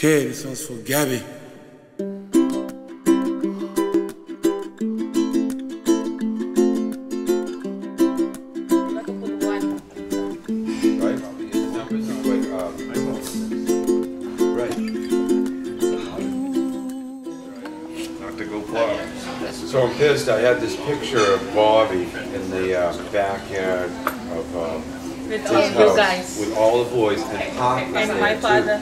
Okay, this one's for Gabby. So I'm pissed. I had this picture of Bobby in the backyard of with his you house guys with all the boys, and Pop was and there my too. father.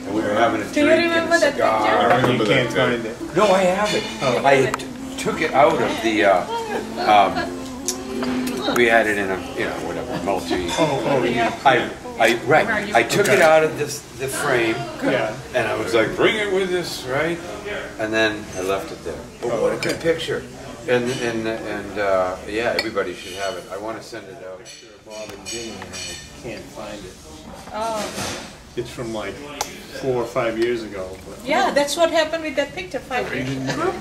And we were having a Do drink you and remember a that cigar. picture? I remember that. Can't find it. No, I have it. Oh. I took it out of the. We had it in a whatever multi. I took it out of the frame. Yeah. And I was like, bring it with us, right? And then I left it there. But what a good picture. And yeah, everybody should have it. I want to send it out. Bob and Jimmy, and I can't find it. Oh. It's from like 4 or 5 years ago. But Yeah, that's what happened with that picture 5 years ago.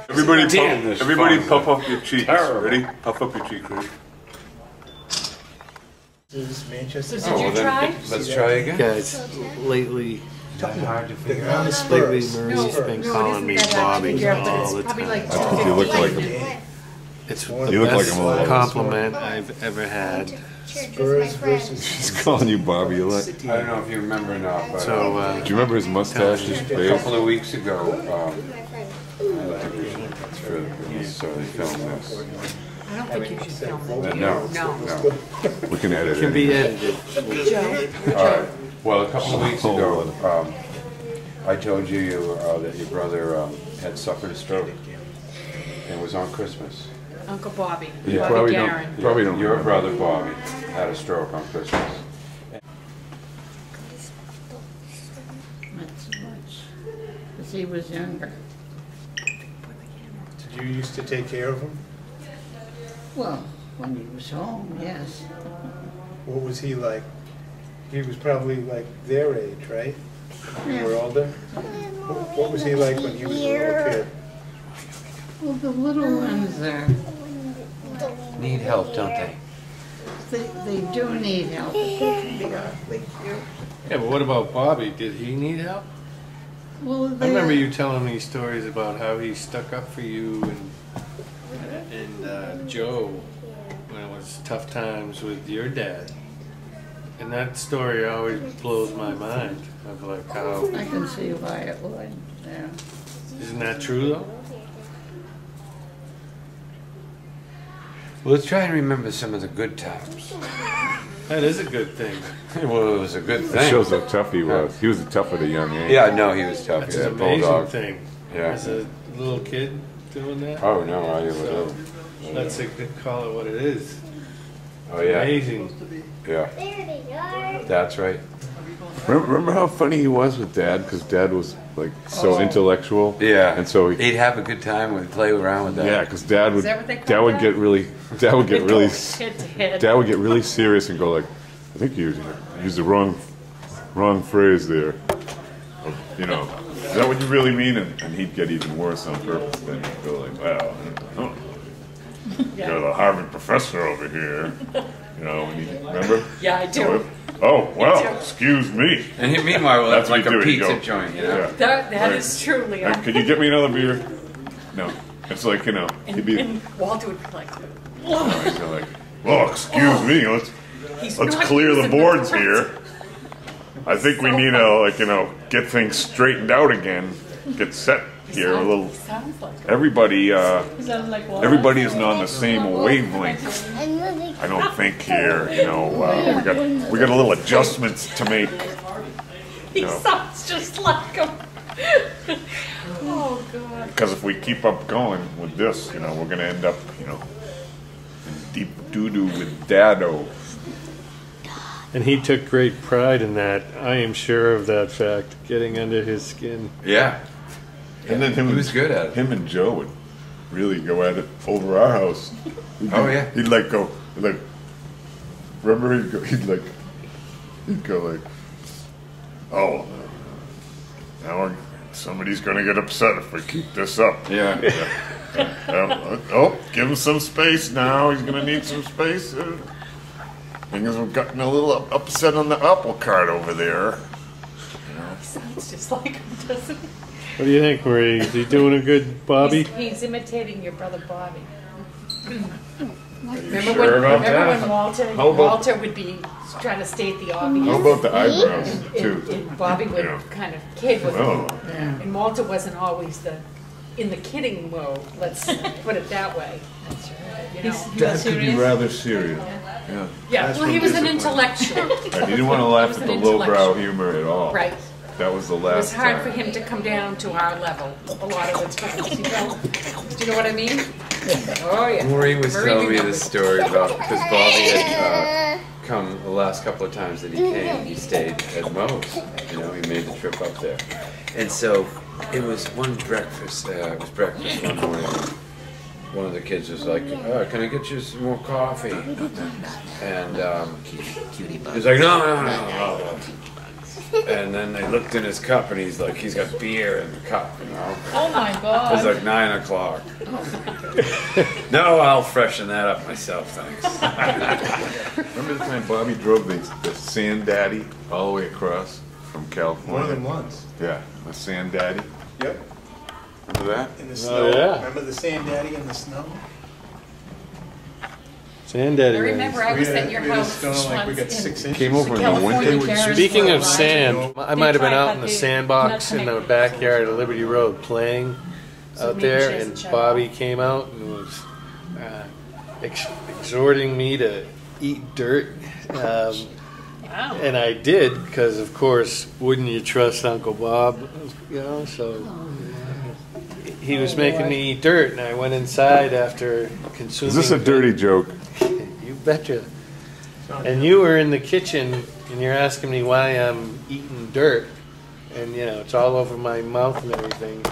Everybody puff up your cheeks. Terrible. Ready? Puff up your cheeks, ready? this is Manchester. Did you try? Let's try again. Guys, lately Hard to figure out. Marie's been calling me Bobby all the time. I think you look like him. It's the You look like best him a little. compliment I've ever had. Spurs versus. He's calling you Bobby a lot. Do I don't know if you remember or not, but So, you remember his mustache, his a face? couple of weeks ago, so they filmed this. I don't think you should film it. No. We can edit it can it. be edited. Well, a couple of weeks ago, I told you that your brother had suffered a stroke. And it was on Christmas. Uncle Bobby. You Bobby probably Garron. don't Your remember. brother Bobby had a stroke on Christmas. Not so much, because he was younger. Did you used to take care of him? Well, when he was home, yes. What was he like? He was probably like their age, right? You were older? What was he like when he was a little kid? Well, the little ones are, Need help, don't they? they do need help. They can be awfully cute. Yeah, but what about Bobby? Did he need help? Well, I remember you telling me stories about how he stuck up for you and Joe when it was tough times with your dad. And that story always blows my mind of like how, I can see why it would, yeah. isn't that true though? Well, let's try and remember some of the good times. That is a good thing. Well, it was a good It thing. shows how tough he was. He was tough at a young age. Yeah, no, he was tough. That's He an had a amazing bulldog. thing. Yeah. As a little kid doing that. Oh no, I was. So, let's call it what it is. Oh yeah. Amazing. Yeah. That's right. Remember how funny he was with Dad? Because Dad was like so intellectual. Yeah. And so he'd have a good time and play around with that. yeah, because Dad would that what they call Dad would that? get really Head to head. Dad would get really serious and go like, I think you used the wrong phrase there. Or, you know, is that what you really mean? And he'd get even worse on purpose. Then he'd go like, well, oh, you're the Harvard professor over here. You know, when you remember? Yeah, I do. Oh, well, do. excuse me. And meanwhile, That's that's like what you a do, you pizza go, joint, you know. Yeah. That Right. is true, Leon. Could you get me another beer? No. It's like, you know, he'd be And Walter would be like, he'd go like, well, excuse me, he's let's not clear the using boards words. here. I think we need to, like, you know, get things straightened out again, get set here a little. Sounds like Everybody, He sounds like Walter. everybody isn't on the same wavelength. I don't think here, you know, we got a little adjustments to make. He No. sounds just like him. Oh, God. Because if we keep up going with this, you know, we're gonna end up, you know, in deep doo-doo with Dado. And he took great pride in that. I am sure of that fact, getting under his skin. Yeah. And then He was good at it. Him and Joe would really go at it over our house. Oh, yeah. He'd like go like. Remember he'd go like, oh, now somebody's gonna get upset if we keep this up. Yeah. Give him some space now. He's gonna need some space. Things have gotten a little upset on the apple cart over there. Sounds just like him, doesn't he? What do you think, Marie? Is he doing a good Bobby? He's imitating your brother Bobby. Remember sure about when How about- Walter would be trying to state the obvious? How about the eyebrows too? And Bobby would Yeah. kind of kid with Oh. him. And Walter wasn't always in the kidding mode, let's put it that way. That's right. You know? Dad could be rather serious. Yeah. Yeah, well, he was an Discipline. intellectual. Right, he didn't want to laugh He at was the an lowbrow intellectual. humor at all. Right. That was the It was last hard time. for him to come down to our level a lot of the times, you know? Do you know what I mean? Oh, yeah. Maureen was telling me remembers. this story about, because Bobby had come the last couple of times that he came, he stayed at Moe's. You know, he made the trip up there. And so it was one breakfast, it was breakfast one morning. One of the kids was like, can I get you some more coffee? And he was like, no. And then they looked in his cup and he's like, he's got beer in the cup, you know? Oh, my It was God. like 9 o'clock. No, I'll freshen that up myself, thanks. Remember the time Bobby drove the Sand Daddy all the way across from California? More than once. Yeah, the Sand Daddy. Yep. Remember that? In the snow. yeah. Remember the Sand Daddy in the snow? Sanddaddy I remember I was at your we had a house snow like we got once 6 in inches. Came over in the California, winter. Garron. Speaking of Right. sand, I might have been out in the They sandbox tried in to the not backyard of Liberty Road playing So out maybe there, she has and to shut Bobby off. came out and was exhorting me to eat dirt. Wow. And I did, because of course, wouldn't you trust Uncle Bob? You know, so he was making me eat dirt, and I went inside after consuming. Is this a dirty joke? You betcha. And you were in the kitchen, and you're asking me why I'm eating dirt, and you know it's all over my mouth and everything,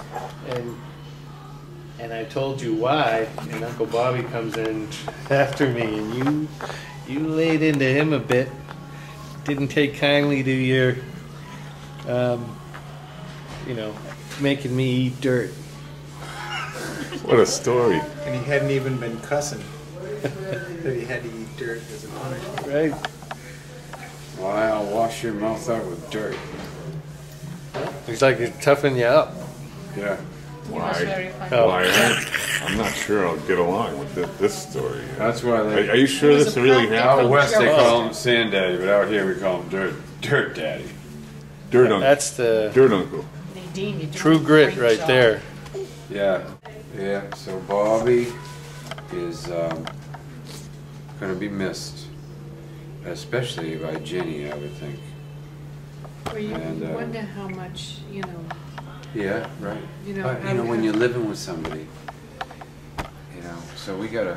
and I told you why, and Uncle Bobby comes in after me, and you laid into him a bit. Didn't take kindly to your, making me eat dirt. What a story. And he hadn't even been cussing. That he had to eat dirt as a punishment. Right? Why, I'll wash your mouth out with dirt. It's like it toughen you up. Yeah. It was very funny. Oh. Why? I'm not sure I'll get along with this story. That's why Are they, you sure It was this a really practical happened? out west they joke. call him Sand Daddy, but out here we call him Dirt Daddy. Dirt uncle. That's the Dirt uncle. Nadine, you're doing true a grit great right job. there. Yeah. So Bobby is going to be missed, especially by Jenny, I would think. Well, you And, wonder how much, Yeah, right. You know, But, how- when you're living with somebody, so we gotta.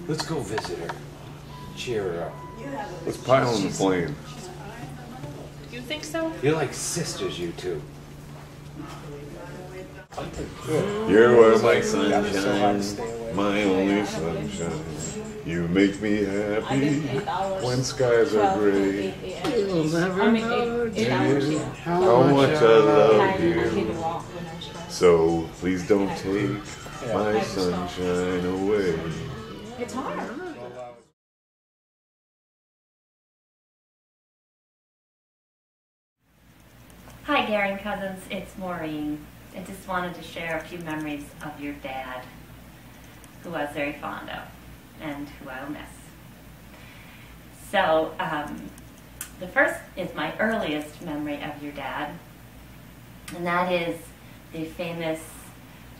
Let's go visit her. Cheer her up. Let's pile on the plane. You think so? You're like sisters, you two. You are my So hard to sunshine, stay away. my only sunshine. You make me happy when skies are gray. You'll never know, Dear, How how much I love Hit you. it off when I was trying. So please don't take my sunshine away. It's hard. Hi, Garron Cousins. It's Maureen. I just wanted to share a few memories of your dad, who I was very fond of, and who I will miss. So, the first is my earliest memory of your dad, and that is the famous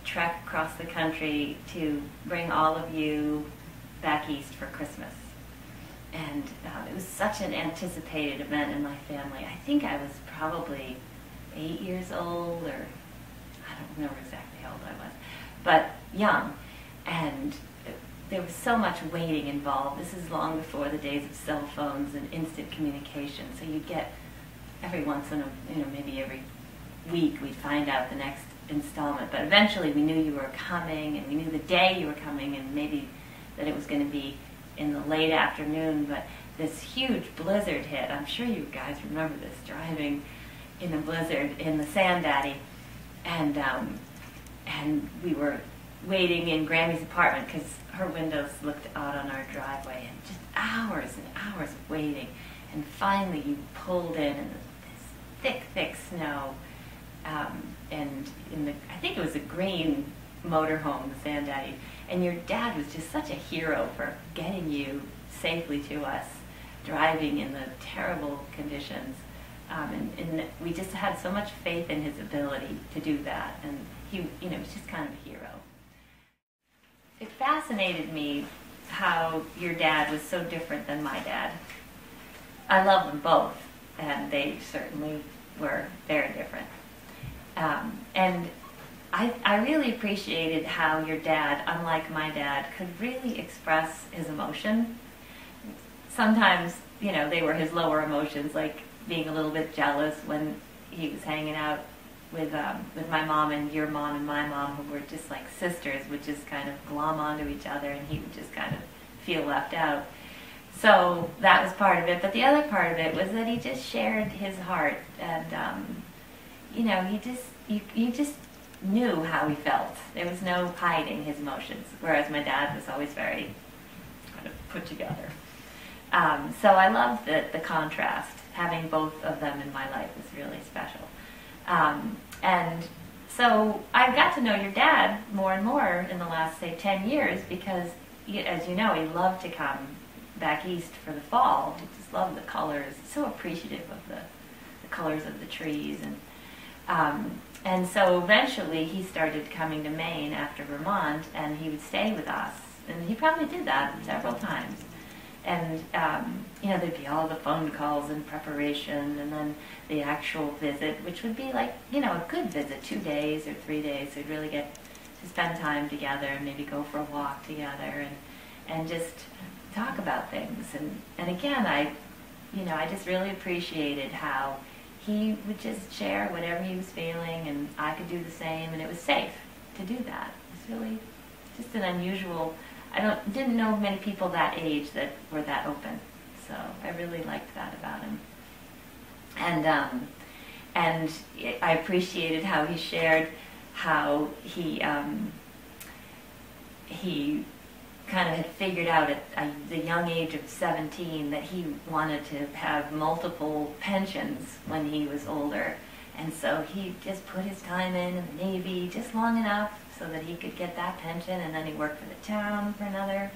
trek across the country to bring all of you back east for Christmas. And it was such an anticipated event in my family. I think I was probably 8 years old, or I don't remember exactly how old I was, but young. And there was so much waiting involved. This is long before the days of cell phones and instant communication. So you'd get every once in a, maybe every week we'd find out the next installment. But eventually we knew you were coming, and we knew the day you were coming, and maybe that it was going to be in the late afternoon. But this huge blizzard hit. I'm sure you guys remember this, driving in a blizzard in the Sand Daddy, and and we were waiting in Grammy's apartment because her windows looked out on our driveway, and just hours and hours of waiting. And finally you pulled in this thick, thick snow, and I think it was a green motorhome, the Sandaddy, and your dad was just such a hero for getting you safely to us, driving in the terrible conditions. And we just had so much faith in his ability to do that, and he, was just kind of a hero. It fascinated me how your dad was so different than my dad. I love them both, and they certainly were very different. And I really appreciated how your dad, unlike my dad, could really express his emotion. Sometimes, they were his lower emotions, like being a little bit jealous when he was hanging out with my mom and your mom and my mom, who were just like sisters, would just kind of glom onto each other, and he would just kind of feel left out. So that was part of it. But the other part of it was that he just shared his heart, and you just knew how he felt. There was no hiding his emotions, whereas my dad was always very kind of put together. So I loved the contrast. Having both of them in my life was really special. And so I got to know your dad more and more in the last, say, 10 years because, as you know, he loved to come back east for the fall. He just loved the colors, so appreciative of the colors of the trees. And so eventually he started coming to Maine after Vermont, and he would stay with us. And he probably did that several times. And, there'd be all the phone calls and preparation, and then the actual visit, which would be like, a good visit, 2 days or 3 days. We'd really get to spend time together and maybe go for a walk together and just talk about things. And again, I just really appreciated how he would just share whatever he was feeling, and I could do the same, and it was safe to do that. It's really just an unusual. Didn't know many people that age that were that open, so I really liked that about him. And I appreciated how he shared how he kind of had figured out at the young age of 17 that he wanted to have multiple pensions when he was older, and so he just put his time in the Navy just long enough so that he could get that pension, and then he worked for the town for another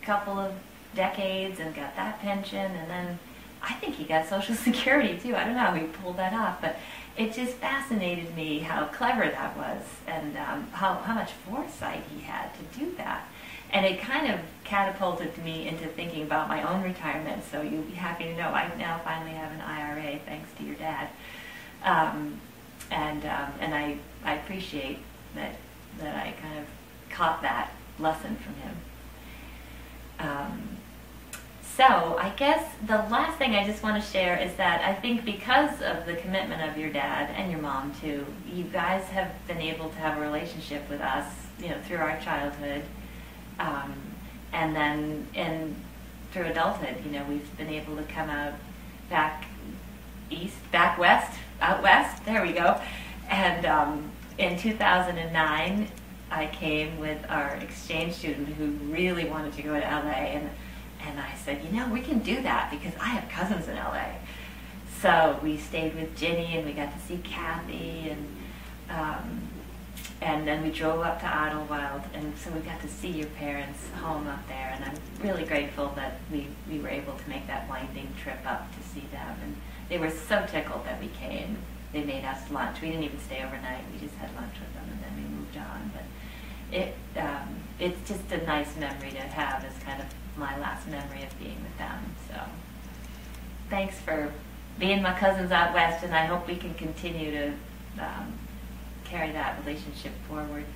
couple of decades and got that pension, and then I think he got Social Security too. I don't know how he pulled that off, but it just fascinated me how clever that was, and how much foresight he had to do that. And it kind of catapulted me into thinking about my own retirement, so you'll be happy to know I now finally have an IRA thanks to your dad. And I appreciate that I kind of caught that lesson from him. So I guess the last thing I just want to share is that I think because of the commitment of your dad and your mom too, you guys have been able to have a relationship with us, through our childhood, and then through adulthood. We've been able to come out back east, back west, out west. There we go. And in 2009, I came with our exchange student who really wanted to go to LA, and I said, we can do that because I have cousins in LA. So we stayed with Ginny, and we got to see Kathy, and then we drove up to Idlewild, and so we got to see your parents' home up there, and I'm really grateful that we were able to make that winding trip up to see them, and they were so tickled that we came. They made us lunch. We didn't even stay overnight. We just had lunch with them, and then we moved on. But it's just a nice memory to have as kind of my last memory of being with them. So thanks for being my cousins out west, and I hope we can continue to carry that relationship forward.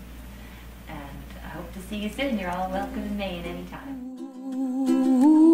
And I hope to see you soon. You're all welcome in Maine anytime.